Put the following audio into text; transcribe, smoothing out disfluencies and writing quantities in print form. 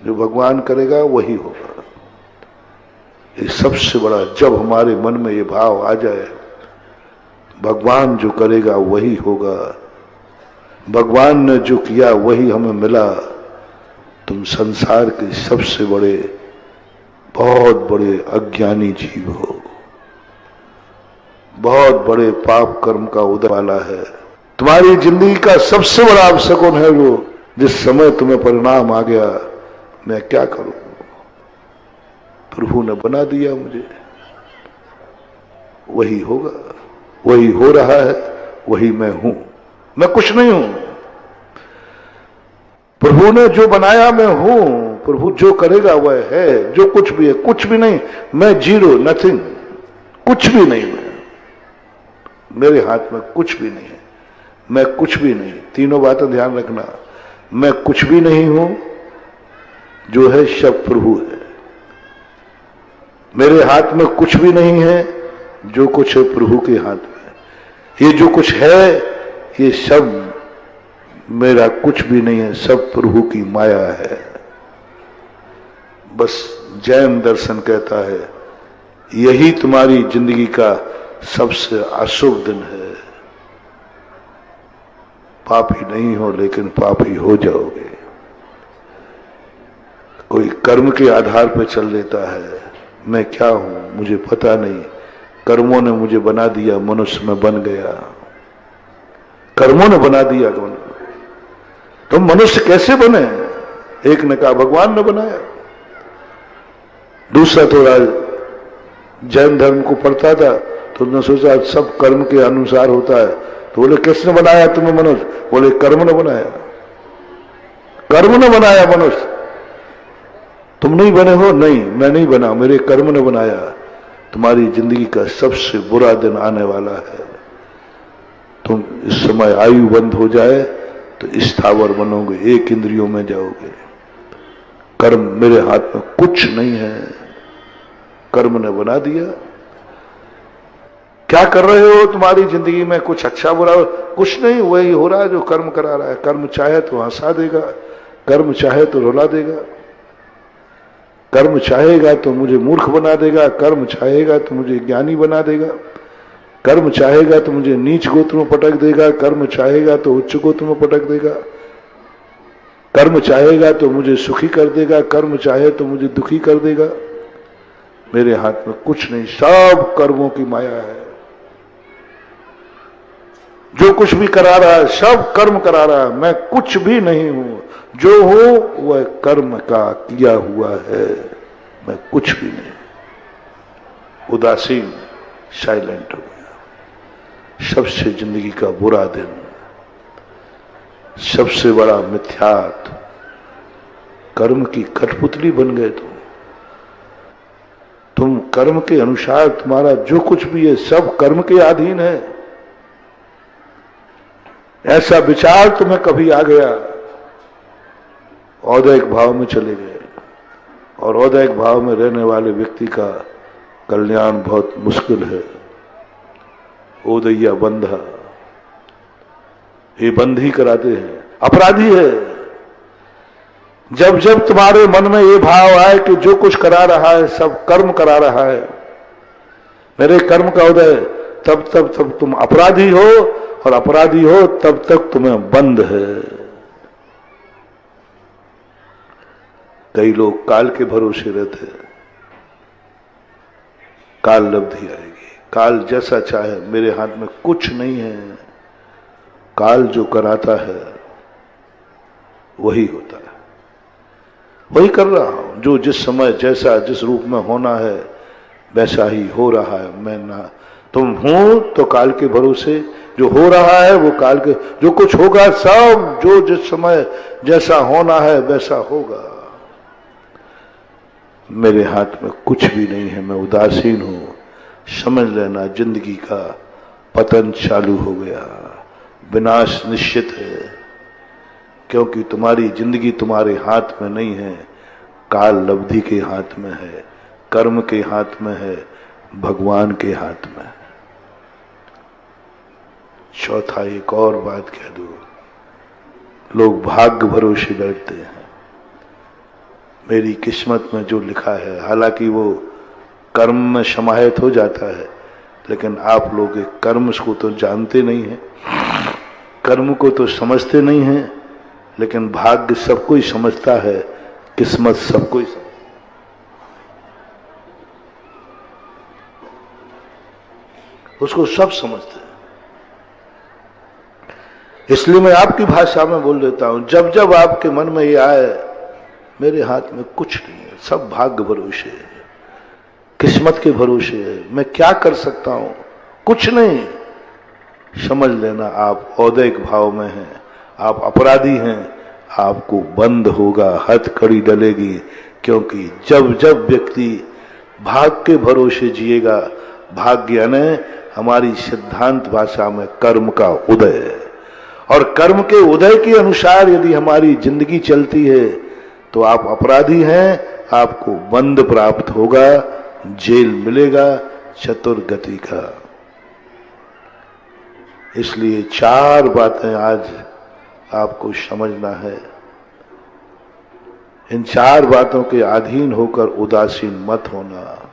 जो भगवान करेगा वही होगा। ये सबसे बड़ा, जब हमारे मन में ये भाव आ जाए भगवान जो करेगा वही होगा, भगवान ने जो किया वही हमें मिला, तुम संसार के सबसे बड़े, बहुत बड़े अज्ञानी जीव हो, बहुत बड़े पाप कर्म का उदय वाला है। तुम्हारी जिंदगी का सबसे बड़ा अपशकुन है वो, जिस समय तुम्हें परिणाम आ गया मैं क्या करूं, प्रभु ने बना दिया मुझे, वही होगा, वही हो रहा है, वही मैं हूं, मैं कुछ नहीं हूं। प्रभु ने जो बनाया मैं हूं, प्रभु जो करेगा वह है, जो कुछ भी है कुछ भी नहीं, मैं जीरो, नथिंग, कुछ भी नहीं, मेरे हाथ में कुछ भी नहीं है, मैं कुछ भी नहीं। तीनों बातें ध्यान रखना, मैं कुछ भी नहीं हूं, जो है सब प्रभु है। मेरे हाथ में कुछ भी नहीं है, जो कुछ है प्रभु के हाथ में। ये जो कुछ है ये सब मेरा कुछ भी नहीं है, सब प्रभु की माया है। बस जैन दर्शन कहता है यही तुम्हारी जिंदगी का सबसे अशुभ दिन है। पापी नहीं हो लेकिन पापी हो जाओगे। कोई कर्म के आधार पर चल लेता है, मैं क्या हूं मुझे पता नहीं, कर्मों ने मुझे बना दिया, मनुष्य में बन गया, कर्मों ने बना दिया। तुम मनुष्य कैसे बने? एक ने कहा भगवान ने बनाया, दूसरा थोड़ा जैन धर्म को पढ़ता था तो उसने सोचा सब कर्म के अनुसार होता है, तो बोले किसने बनाया तुम्हें मनुष्य? बोले कर्म ने बनाया, कर्म ने बनाया मनुष्य। तुम नहीं बने हो? नहीं, मैं नहीं बना, मेरे कर्म ने बनाया। तुम्हारी जिंदगी का सबसे बुरा दिन आने वाला है। तुम इस समय आयु बंद हो जाए तो स्थावर बनोगे, एक इंद्रियों में जाओगे। कर्म मेरे हाथ में कुछ नहीं है, कर्म ने बना दिया। क्या कर रहे हो तुम्हारी जिंदगी में? कुछ अच्छा बुरा? कुछ नहीं, वही हो रहा है जो कर्म करा रहा है। कर्म चाहे तो हंसा देगा, कर्म चाहे तो रुला देगा, कर्म चाहेगा तो मुझे मूर्ख बना देगा, कर्म चाहेगा तो मुझे ज्ञानी बना देगा, कर्म चाहेगा तो मुझे नीच गोत्र में पटक देगा, कर्म चाहेगा तो उच्च गोत्र में पटक देगा, कर्म चाहेगा तो मुझे सुखी कर देगा, कर्म चाहे तो मुझे दुखी कर देगा। मेरे हाथ में कुछ नहीं, सब कर्मों की माया है। जो कुछ भी करा रहा है सब कर्म करा रहा है, मैं कुछ भी नहीं हूं। जो हूं वह कर्म का किया हुआ है, मैं कुछ भी नहीं। उदासीन, साइलेंट हो गया। सबसे जिंदगी का बुरा दिन, सबसे बड़ा मिथ्यात्व, कर्म की कठपुतली बन गए तुम कर्म के अनुसार तुम्हारा जो कुछ भी है सब कर्म के अधीन है। ऐसा विचार तुम्हें कभी आ गया, औदैहिक भाव में चले गए, और औदैहिक भाव में रहने वाले व्यक्ति का कल्याण बहुत मुश्किल है। ओदैया बंधा, ये बंद ही कराते हैं, अपराधी है। जब जब तुम्हारे मन में ये भाव आए कि जो कुछ करा रहा है सब कर्म करा रहा है, मेरे कर्म का उदय, तब तुम अपराधी हो, और अपराधी हो तब तक तुम्हें बंद है। कई लोग काल के भरोसे रहते हैं, काल लब्धि आएगी, काल जैसा चाहे, मेरे हाथ में कुछ नहीं है। काल जो कराता है वही होता है, वही कर रहा हूं। जो जिस समय जैसा जिस रूप में होना है वैसा ही हो रहा है। मैं ना तुम हो तो काल के भरोसे, जो हो रहा है वो काल के, जो कुछ होगा सब जो जिस समय जैसा होना है वैसा होगा। मेरे हाथ में कुछ भी नहीं है, मैं उदासीन हूं। समझ लेना जिंदगी का पतन चालू हो गया, विनाश निश्चित है, क्योंकि तुम्हारी जिंदगी तुम्हारे हाथ में नहीं है, काल लब्धि के हाथ में है, कर्म के हाथ में है, भगवान के हाथ में है। चौथा एक और बात कह दूं, लोग भाग्य भरोसे बैठते हैं। मेरी किस्मत में जो लिखा है, हालांकि वो कर्म में समाहित हो जाता है, लेकिन आप लोग कर्म को तो जानते नहीं हैं, कर्म को तो समझते नहीं हैं, लेकिन भाग्य सबको ही समझता है, किस्मत सबको ही समझता है। उसको सब समझते हैं। इसलिए मैं आपकी भाषा में बोल देता हूं, जब जब आपके मन में ये आए, मेरे हाथ में कुछ नहीं है, सब भाग्य भरोसे है, किस्मत के भरोसे है, मैं क्या कर सकता हूं, कुछ नहीं, समझ लेना आप औदैक भाव में हैं, आप अपराधी हैं, आपको बंद होगा, हथकड़ी डलेगी। क्योंकि जब जब व्यक्ति भाग्य के भरोसे जिएगा, भाग्य यानी हमारी सिद्धांत भाषा में कर्म का उदय है, और कर्म के उदय के अनुसार यदि हमारी जिंदगी चलती है तो आप अपराधी हैं, आपको बंद प्राप्त होगा, जेल मिलेगा, चतुर्गति का। इसलिए 4 बातें आज आपको समझना है। इन 4 बातों के अधीन होकर उदासीन मत होना।